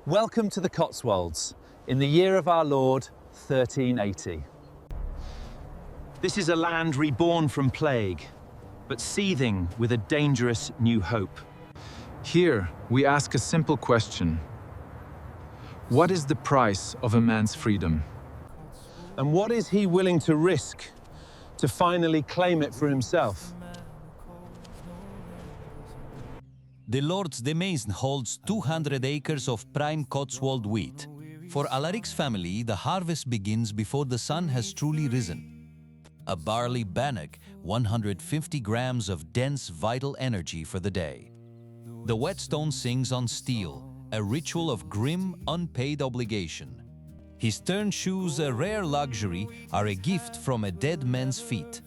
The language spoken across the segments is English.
Welcome to the Cotswolds, in the year of our Lord, 1380. This is a land reborn from plague, but seething with a dangerous new hope. Here, we ask a simple question. What is the price of a man's freedom? And what is he willing to risk to finally claim it for himself? The Lord's Domain holds 200 acres of prime Cotswold wheat. For Alaric's family, the harvest begins before the sun has truly risen. A barley bannock, 150 grams of dense vital energy for the day. The whetstone sings on steel, a ritual of grim, unpaid obligation. His turned shoes, a rare luxury, are a gift from a dead man's feet.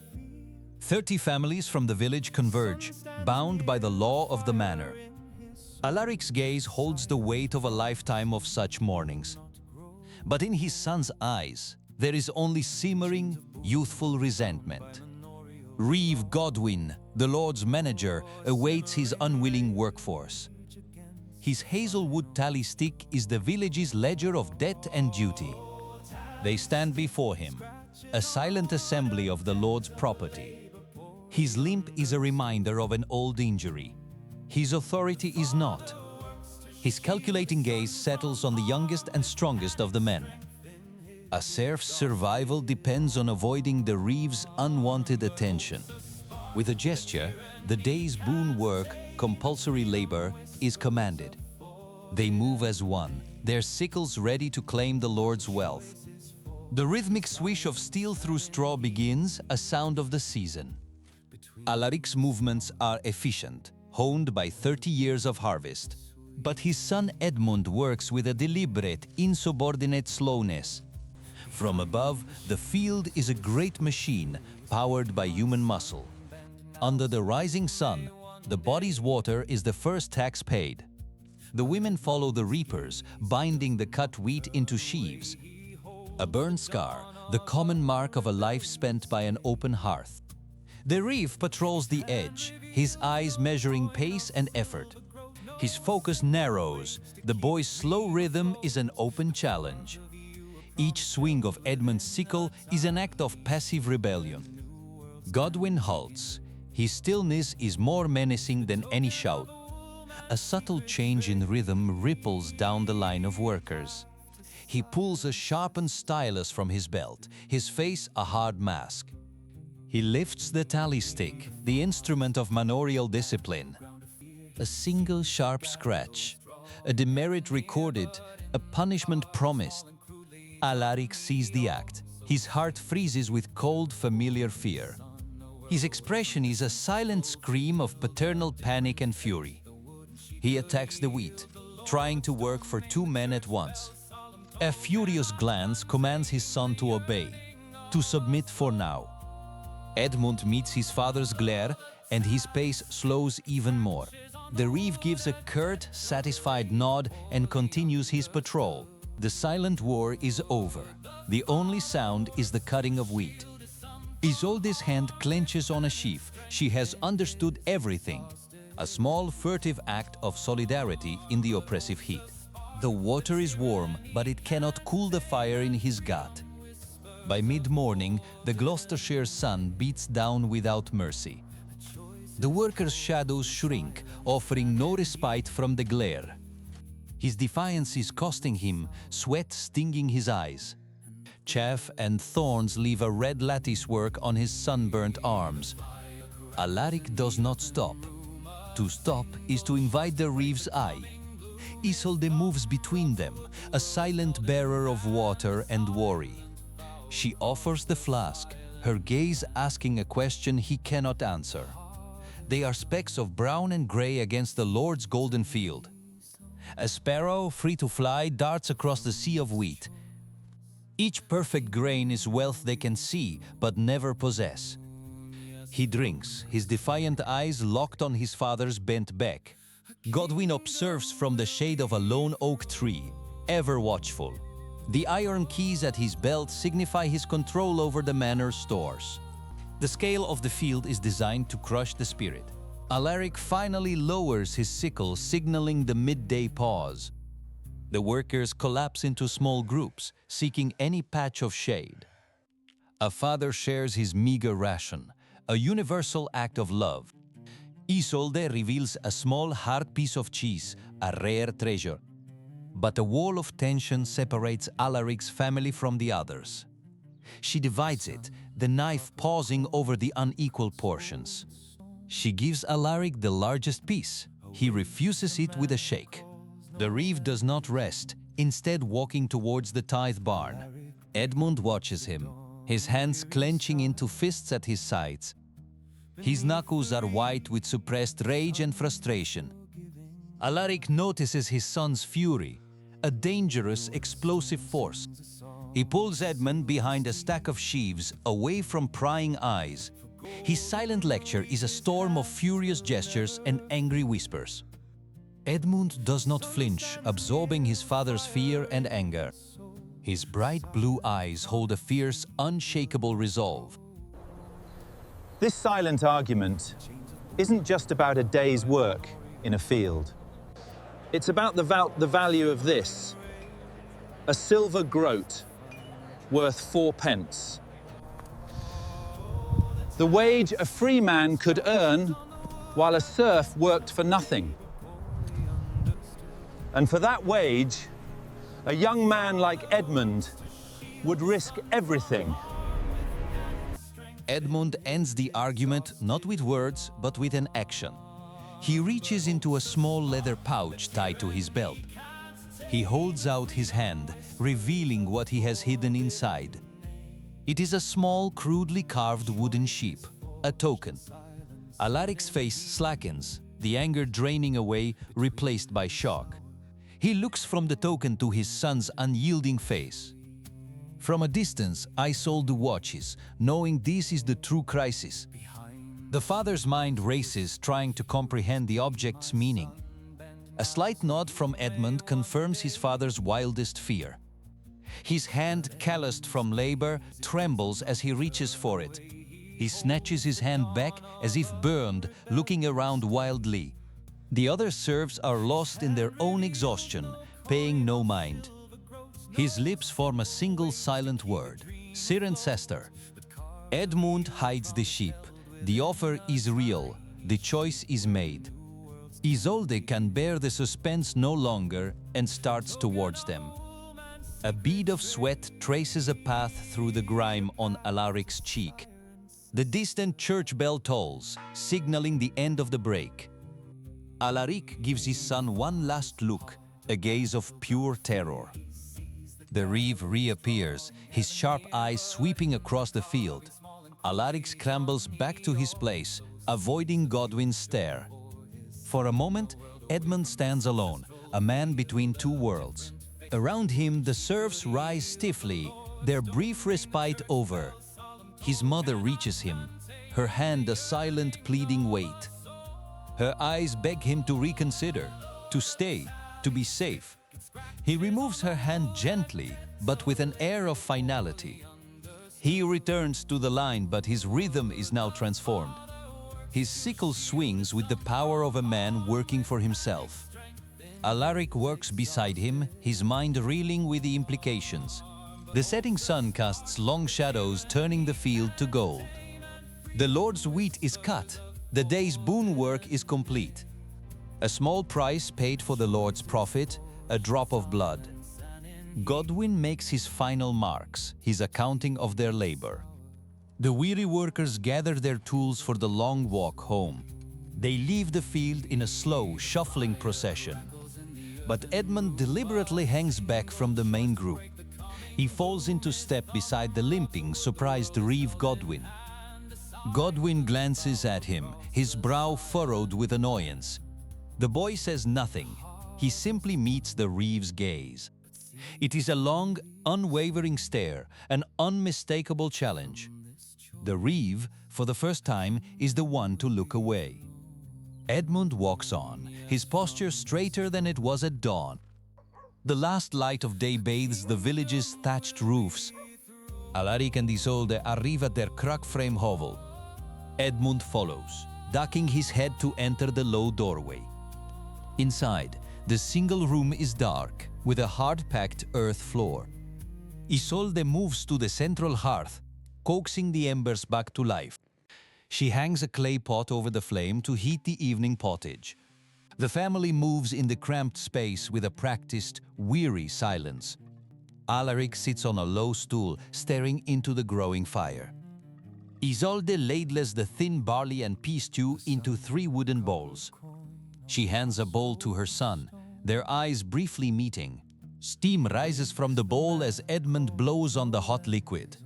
30 families from the village converge, bound by the law of the manor. Alaric's gaze holds the weight of a lifetime of such mournings. But in his son's eyes, there is only simmering, youthful resentment. Reeve Godwin, the Lord's manager, awaits his unwilling workforce. His hazelwood tally stick is the village's ledger of debt and duty. They stand before him, a silent assembly of the Lord's property. His limp is a reminder of an old injury. His authority is not. His calculating gaze settles on the youngest and strongest of the men. A serf's survival depends on avoiding the Reeve's unwanted attention. With a gesture, the day's boon work, compulsory labor, is commanded. They move as one, their sickles ready to claim the Lord's wealth. The rhythmic swish of steel through straw begins, a sound of the season. Alaric's movements are efficient, honed by 30 years of harvest. But his son Edmund works with a deliberate, insubordinate slowness. From above, the field is a great machine, powered by human muscle. Under the rising sun, the body's water is the first tax paid. The women follow the reapers, binding the cut wheat into sheaves. A burn scar, the common mark of a life spent by an open hearth. The reeve patrols the edge, his eyes measuring pace and effort. His focus narrows, the boy's slow rhythm is an open challenge. Each swing of Edmund's sickle is an act of passive rebellion. Godwin halts. His stillness is more menacing than any shout. A subtle change in rhythm ripples down the line of workers. He pulls a sharpened stylus from his belt, his face a hard mask. He lifts the tally stick, the instrument of manorial discipline. A single sharp scratch, a demerit recorded, a punishment promised. Alaric sees the act. His heart freezes with cold, familiar fear. His expression is a silent scream of paternal panic and fury. He attacks the wheat, trying to work for two men at once. A furious glance commands his son to obey, to submit for now. Edmund meets his father's glare, and his pace slows even more. The reeve gives a curt, satisfied nod and continues his patrol. The silent war is over. The only sound is the cutting of wheat. Isolde's hand clenches on a sheaf. She has understood everything. A small, furtive act of solidarity in the oppressive heat. The water is warm, but it cannot cool the fire in his gut. By mid-morning, the Gloucestershire sun beats down without mercy. The worker's shadows shrink, offering no respite from the glare. His defiance is costing him, sweat stinging his eyes. Chaff and thorns leave a red latticework on his sunburnt arms. Alaric does not stop. To stop is to invite the reeve's eye. Isolde moves between them, a silent bearer of water and worry. She offers the flask, her gaze asking a question he cannot answer. They are specks of brown and gray against the Lord's golden field. A sparrow, free to fly, darts across the sea of wheat. Each perfect grain is wealth they can see, but never possess. He drinks, his defiant eyes locked on his father's bent back. Godwin observes from the shade of a lone oak tree, ever watchful. The iron keys at his belt signify his control over the manor stores. The scale of the field is designed to crush the spirit. Alaric finally lowers his sickle, signaling the midday pause. The workers collapse into small groups, seeking any patch of shade. A father shares his meager ration, a universal act of love. Isolde reveals a small hard piece of cheese, a rare treasure. But a wall of tension separates Alaric's family from the others. She divides it, the knife pausing over the unequal portions. She gives Alaric the largest piece. He refuses it with a shake. The reeve does not rest, instead walking towards the tithe barn. Edmund watches him, his hands clenching into fists at his sides. His knuckles are white with suppressed rage and frustration. Alaric notices his son's fury, a dangerous, explosive force. He pulls Edmund behind a stack of sheaves, away from prying eyes. His silent lecture is a storm of furious gestures and angry whispers. Edmund does not flinch, absorbing his father's fear and anger. His bright blue eyes hold a fierce, unshakable resolve. This silent argument isn't just about a day's work in a field. It's about the value of this. A silver groat worth 4 pence. The wage a free man could earn while a serf worked for nothing. And for that wage, a young man like Edmund would risk everything. Edmund ends the argument not with words, but with an action. He reaches into a small leather pouch tied to his belt. He holds out his hand, revealing what he has hidden inside. It is a small, crudely carved wooden sheep, a token. Alaric's face slackens, the anger draining away, replaced by shock. He looks from the token to his son's unyielding face. From a distance, Isolde watches, knowing this is the true crisis. The father's mind races, trying to comprehend the object's meaning. A slight nod from Edmund confirms his father's wildest fear. His hand, calloused from labor, trembles as he reaches for it. He snatches his hand back as if burned, looking around wildly. The other serfs are lost in their own exhaustion, paying no mind. His lips form a single silent word, Cirencester. Edmund hides the sheep. The offer is real. The choice is made. Isolde can bear the suspense no longer and starts towards them. A bead of sweat traces a path through the grime on Alaric's cheek. The distant church bell tolls, signaling the end of the break. Alaric gives his son one last look, a gaze of pure terror. The reeve reappears, his sharp eyes sweeping across the field. Alaric scrambles back to his place, avoiding Godwin's stare. For a moment, Edmund stands alone, a man between two worlds. Around him, the serfs rise stiffly, their brief respite over. His mother reaches him, her hand a silent, pleading weight. Her eyes beg him to reconsider, to stay, to be safe. He removes her hand gently, but with an air of finality. He returns to the line, but his rhythm is now transformed. His sickle swings with the power of a man working for himself. Alaric works beside him, his mind reeling with the implications. The setting sun casts long shadows, turning the field to gold. The Lord's wheat is cut. The day's boon work is complete. A small price paid for the Lord's profit, a drop of blood. Godwin makes his final marks, his accounting of their labor. The weary workers gather their tools for the long walk home. They leave the field in a slow, shuffling procession. But Edmund deliberately hangs back from the main group. He falls into step beside the limping, surprised reeve Godwin. Godwin glances at him, his brow furrowed with annoyance. The boy says nothing. He simply meets the reeve's gaze. It is a long, unwavering stare, an unmistakable challenge. The reeve, for the first time, is the one to look away. Edmund walks on, his posture straighter than it was at dawn. The last light of day bathes the village's thatched roofs. Alaric and Isolde arrive at their crack-frame hovel. Edmund follows, ducking his head to enter the low doorway. Inside, the single room is dark, with a hard-packed earth floor. Isolde moves to the central hearth, coaxing the embers back to life. She hangs a clay pot over the flame to heat the evening pottage. The family moves in the cramped space with a practiced, weary silence. Alaric sits on a low stool, staring into the growing fire. Isolde ladles the thin barley and pea stew into 3 wooden bowls. She hands a bowl to her son, their eyes briefly meeting. Steam rises from the bowl as Edmund blows on the hot liquid.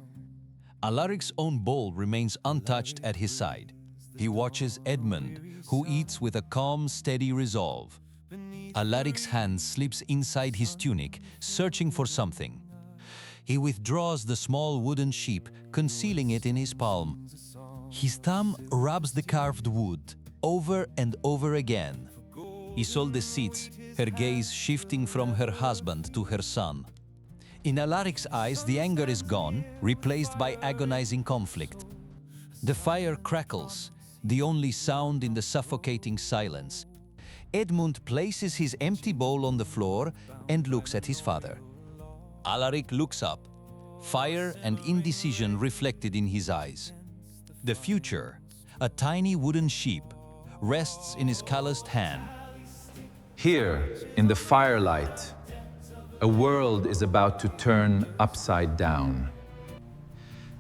Alaric's own bowl remains untouched at his side. He watches Edmund, who eats with a calm, steady resolve. Alaric's hand slips inside his tunic, searching for something. He withdraws the small wooden sheep, concealing it in his palm. His thumb rubs the carved wood, over and over again. Isolde sits, her gaze shifting from her husband to her son. In Alaric's eyes, the anger is gone, replaced by agonizing conflict. The fire crackles, the only sound in the suffocating silence. Edmund places his empty bowl on the floor and looks at his father. Alaric looks up, fire and indecision reflected in his eyes. The future, a tiny wooden sheep, rests in his calloused hand. Here, in the firelight, a world is about to turn upside down.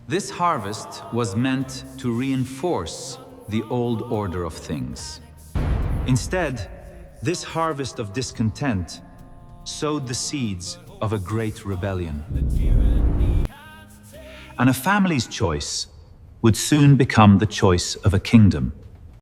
This harvest was meant to reinforce the old order of things. Instead, this harvest of discontent sowed the seeds of a great rebellion. And a family's choice would soon become the choice of a kingdom.